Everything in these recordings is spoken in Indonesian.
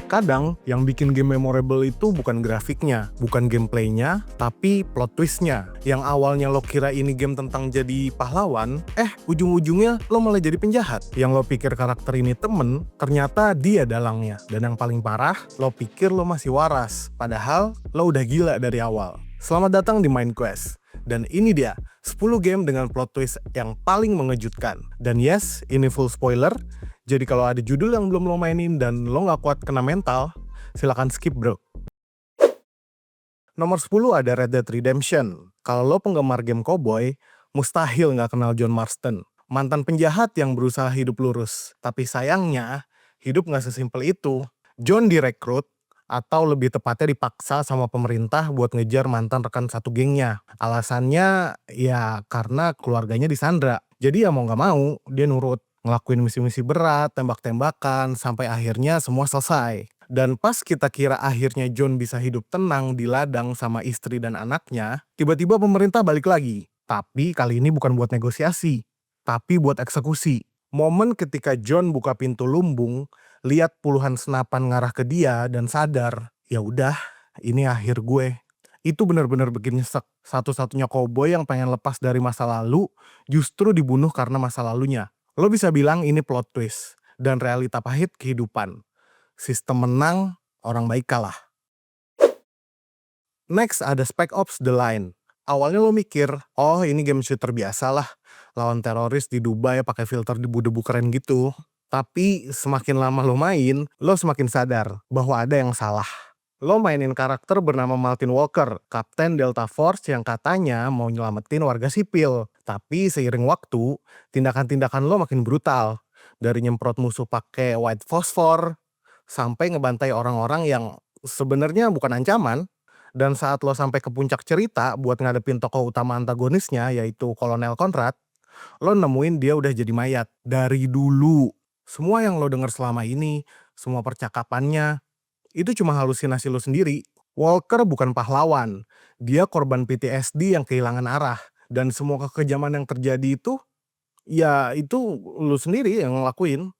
Kadang yang bikin game memorable itu bukan grafiknya, bukan gameplaynya, tapi plot twistnya. Yang awalnya lo kira ini game tentang jadi pahlawan, ujung-ujungnya lo malah jadi penjahat. Yang lo pikir karakter ini temen, ternyata dia dalangnya. Dan yang paling parah, lo pikir lo masih waras, padahal lo udah gila dari awal. Selamat datang di Mind Quest. Dan ini dia, 10 game dengan plot twist yang paling mengejutkan. Dan yes, ini full spoiler. Jadi kalau ada judul yang belum lo mainin dan lo gak kuat kena mental, silakan skip bro. Nomor 10 ada Red Dead Redemption. Kalau lo penggemar game cowboy, mustahil gak kenal John Marston. Mantan penjahat yang berusaha hidup lurus. Tapi sayangnya, hidup gak sesimpel itu. John direkrut, atau lebih tepatnya dipaksa sama pemerintah buat ngejar mantan rekan satu gengnya. Alasannya ya karena keluarganya disandra. Jadi ya mau gak mau, dia nurut. Ngelakuin misi-misi berat, tembak-tembakan, sampai akhirnya semua selesai. Dan pas kita kira akhirnya John bisa hidup tenang di ladang sama istri dan anaknya, tiba-tiba pemerintah balik lagi. Tapi kali ini bukan buat negosiasi, tapi buat eksekusi. Momen ketika John buka pintu lumbung, lihat puluhan senapan ngarah ke dia dan sadar, ya udah, ini akhir gue. Itu benar-benar bikin nyesek. Satu-satunya cowboy yang pengen lepas dari masa lalu, justru dibunuh karena masa lalunya. Lo bisa bilang ini plot twist, dan realita pahit kehidupan. Sistem menang, orang baik kalah. Next ada Spec Ops The Line. Awalnya lo mikir, oh ini game shooter biasa lah. Lawan teroris di Dubai pakai filter debu-debu keren gitu. Tapi semakin lama lo main, lo semakin sadar bahwa ada yang salah. Lo mainin karakter bernama Martin Walker, Kapten Delta Force yang katanya mau nyelamatin warga sipil. Tapi seiring waktu, tindakan-tindakan lo makin brutal. Dari nyemprot musuh pakai white phosphor, sampai ngebantai orang-orang yang sebenarnya bukan ancaman. Dan saat lo sampai ke puncak cerita buat ngadepin tokoh utama antagonisnya, yaitu Kolonel Conrad, lo nemuin dia udah jadi mayat. Dari dulu. Semua yang lo denger selama ini, semua percakapannya, itu cuma halusinasi lo sendiri. Walker bukan pahlawan. Dia korban PTSD yang kehilangan arah. Dan semua kekejaman yang terjadi itu, ya itu lo sendiri yang ngelakuin.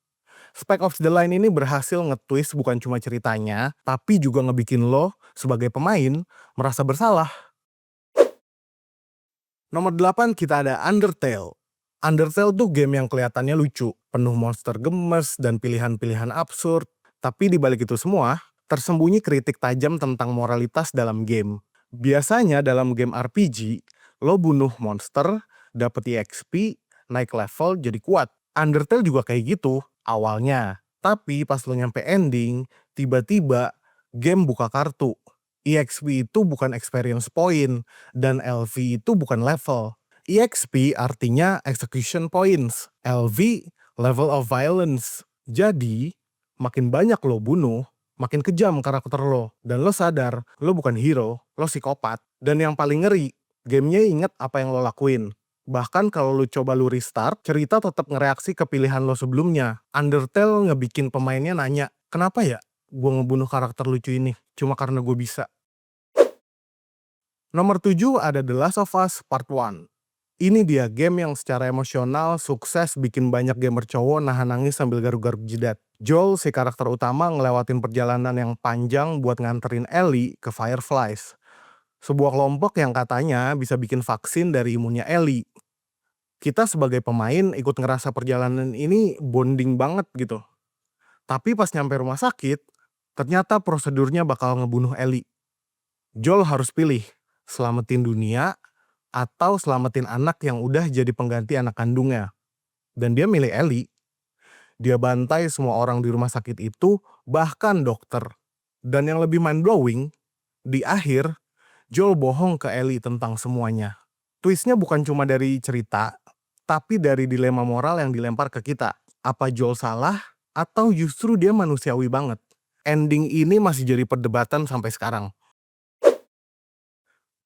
Spec Ops The Line ini berhasil nge-twist bukan cuma ceritanya, tapi juga ngebikin lo, sebagai pemain, merasa bersalah. Nomor 8 kita ada Undertale. Undertale tuh game yang kelihatannya lucu, penuh monster gemes dan pilihan-pilihan absurd. Tapi di balik itu semua, tersembunyi kritik tajam tentang moralitas dalam game. Biasanya dalam game RPG, lo bunuh monster, dapet EXP, naik level jadi kuat. Undertale juga kayak gitu awalnya. Tapi pas lo nyampe ending, tiba-tiba game buka kartu. EXP itu bukan experience point, dan LV itu bukan level. EXP artinya execution points, LV level of violence. Jadi, makin banyak lo bunuh, makin kejam karakter lo. Dan lo sadar, lo bukan hero, lo psikopat. Dan yang paling ngeri, gamenya inget apa yang lo lakuin. Bahkan kalau lo coba lo restart, cerita tetap ngereaksi ke pilihan lo sebelumnya. Undertale ngebikin pemainnya nanya, kenapa ya gue ngebunuh karakter lucu ini? Cuma karena gue bisa. Nomor 7 ada The Last of Us Part 1. Ini dia game yang secara emosional sukses bikin banyak gamer cowok nahan nangis sambil garuk-garuk jidat. Joel, si karakter utama, ngelewatin perjalanan yang panjang buat nganterin Ellie ke Fireflies. Sebuah kelompok yang katanya bisa bikin vaksin dari imunnya Ellie. Kita sebagai pemain ikut ngerasa perjalanan ini bonding banget gitu. Tapi pas nyampe rumah sakit, ternyata prosedurnya bakal ngebunuh Ellie. Joel harus pilih, selamatin dunia atau selamatin anak yang udah jadi pengganti anak kandungnya. Dan dia milih Ellie. Dia bantai semua orang di rumah sakit itu, bahkan dokter. Dan yang lebih mind-blowing, di akhir, Joel bohong ke Ellie tentang semuanya. Twistnya bukan cuma dari cerita, tapi dari dilema moral yang dilempar ke kita. Apa Joel salah, atau justru dia manusiawi banget? Ending ini masih jadi perdebatan sampai sekarang.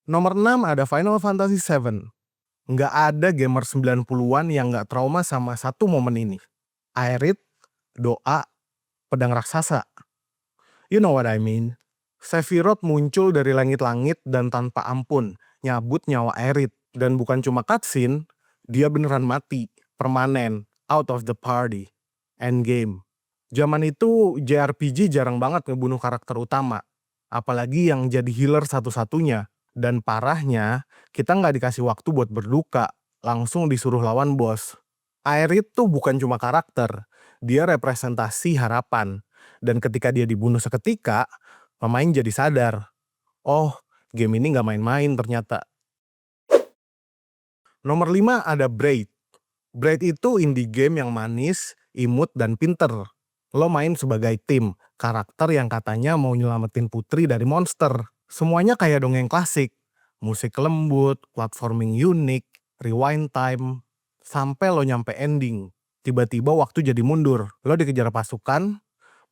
Nomor 6 ada Final Fantasy VII. Nggak ada gamer 90-an yang nggak trauma sama satu momen ini. Aerith, doa, pedang raksasa. You know what I mean? Sephiroth muncul dari langit-langit dan tanpa ampun, nyabut nyawa Aerith. Dan bukan cuma cutscene, dia beneran mati, permanen, out of the party, endgame. Zaman itu JRPG jarang banget ngebunuh karakter utama, apalagi yang jadi healer satu-satunya. Dan parahnya, kita nggak dikasih waktu buat berduka, langsung disuruh lawan bos. Aerith tuh bukan cuma karakter, dia representasi harapan. Dan ketika dia dibunuh seketika, pemain jadi sadar, oh game ini nggak main-main ternyata. Nomor 5 ada Braid. Braid itu indie game yang manis, imut, dan pinter. Lo main sebagai tim, karakter yang katanya mau nyelamatin putri dari monster. Semuanya kayak dongeng klasik. Musik lembut, platforming unik, rewind time, sampai lo nyampe ending. Tiba-tiba waktu jadi mundur. Lo dikejar pasukan,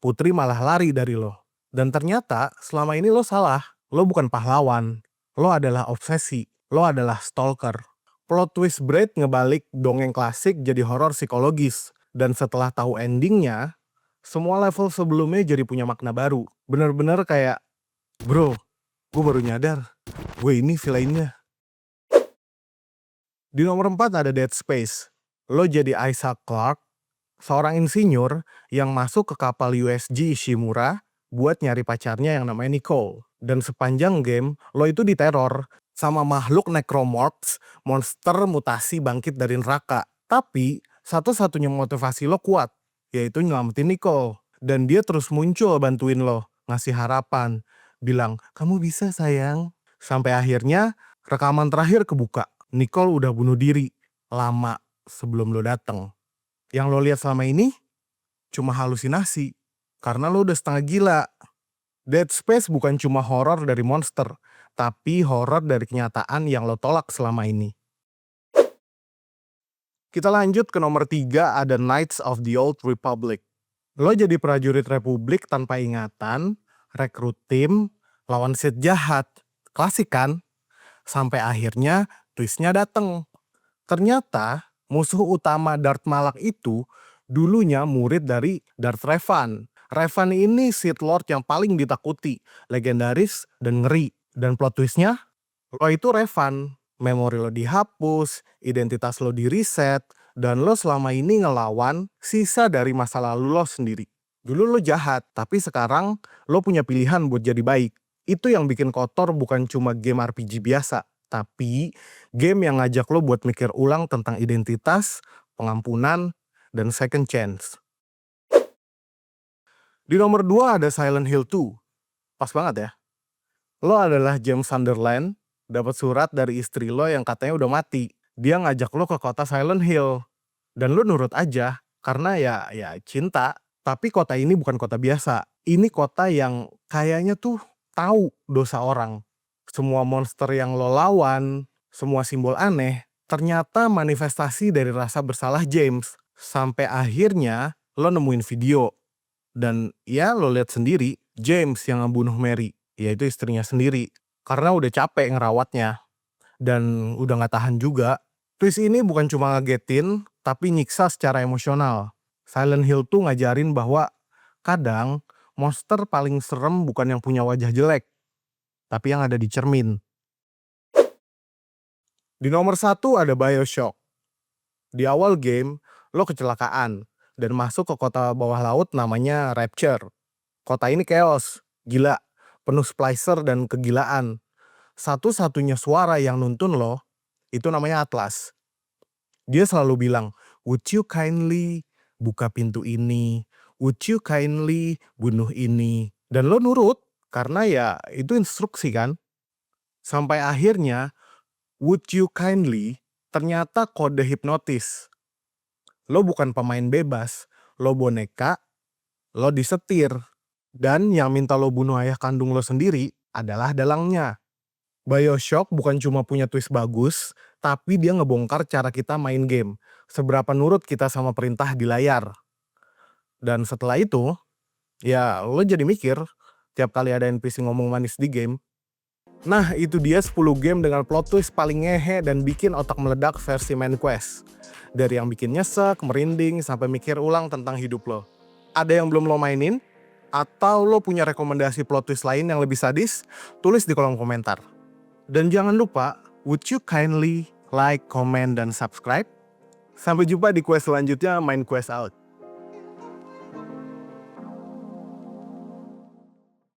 putri malah lari dari lo. Dan ternyata selama ini lo salah. Lo bukan pahlawan. Lo adalah obsesi. Lo adalah stalker. Plot twist Braid ngebalik dongeng klasik jadi horor psikologis. Dan setelah tahu endingnya, semua level sebelumnya jadi punya makna baru. Bener-bener kayak, bro, gue baru nyadar, gue ini villainnya. Di nomor 4 ada Dead Space. Lo jadi Isaac Clarke, seorang insinyur yang masuk ke kapal USG Ishimura buat nyari pacarnya yang namanya Nicole. Dan sepanjang game, lo itu diteror sama makhluk necromorphs, monster mutasi bangkit dari neraka. Tapi, satu-satunya motivasi lo kuat, yaitu nyelamatin Nicole. Dan dia terus muncul bantuin lo, ngasih harapan, bilang, kamu bisa sayang. Sampai akhirnya, rekaman terakhir kebuka. Nicole udah bunuh diri, lama sebelum lo dateng. Yang lo lihat selama ini, cuma halusinasi. Karena lo udah setengah gila. Dead Space bukan cuma horor dari monster, tapi horor dari kenyataan yang lo tolak selama ini. Kita lanjut ke nomor 3 ada Knights of the Old Republic. Lo jadi prajurit republik tanpa ingatan, rekrut tim, lawan set jahat. Klasik kan? Sampai akhirnya twistnya dateng. Ternyata musuh utama Darth Malak itu dulunya murid dari Darth Revan. Revan ini Sith Lord yang paling ditakuti, legendaris dan ngeri. Dan plot twistnya, lo itu Revan. Memori lo dihapus, identitas lo di reset, dan lo selama ini ngelawan sisa dari masa lalu lo sendiri. Dulu lo jahat, tapi sekarang lo punya pilihan buat jadi baik. Itu yang bikin kotor bukan cuma game RPG biasa, tapi game yang ngajak lo buat mikir ulang tentang identitas, pengampunan, dan second chance. Di nomor 2 ada Silent Hill 2. Pas banget ya. Lo adalah James Sunderland, dapat surat dari istri lo yang katanya udah mati. Dia ngajak lo ke kota Silent Hill. Dan lo nurut aja, karena ya cinta. Tapi kota ini bukan kota biasa. Ini kota yang kayaknya tuh tahu dosa orang. Semua monster yang lo lawan, semua simbol aneh, ternyata manifestasi dari rasa bersalah James. Sampai akhirnya lo nemuin video. Dan ya lo lihat sendiri, James yang ngebunuh Mary, yaitu istrinya sendiri. Karena udah capek ngerawatnya. Dan udah gak tahan juga. Twist ini bukan cuma ngagetin, tapi nyiksa secara emosional. Silent Hill tuh ngajarin bahwa kadang monster paling serem bukan yang punya wajah jelek, tapi yang ada di cermin. Di nomor 1 ada BioShock. Di awal game, lo kecelakaan dan masuk ke kota bawah laut namanya Rapture. Kota ini chaos, gila, penuh splicer dan kegilaan. Satu-satunya suara yang nuntun lo, itu namanya Atlas. Dia selalu bilang, would you kindly buka pintu ini, would you kindly bunuh ini. Dan lo nurut, karena ya itu instruksi kan. Sampai akhirnya, would you kindly ternyata kode hipnotis. Lo bukan pemain bebas, lo boneka, lo disetir. Dan yang minta lo bunuh ayah kandung lo sendiri adalah dalangnya. BioShock bukan cuma punya twist bagus, tapi dia ngebongkar cara kita main game. Seberapa nurut kita sama perintah di layar. Dan setelah itu, ya lo jadi mikir, tiap kali ada NPC ngomong manis di game. Nah itu dia 10 game dengan plot twist paling ngehe dan bikin otak meledak versi main quest. Dari yang bikin nyesek, merinding, sampai mikir ulang tentang hidup lo. Ada yang belum lo mainin? Atau lo punya rekomendasi plot twist lain yang lebih sadis? Tulis di kolom komentar. Dan jangan lupa, would you kindly like, comment, dan subscribe? Sampai jumpa di quest selanjutnya, main quest out.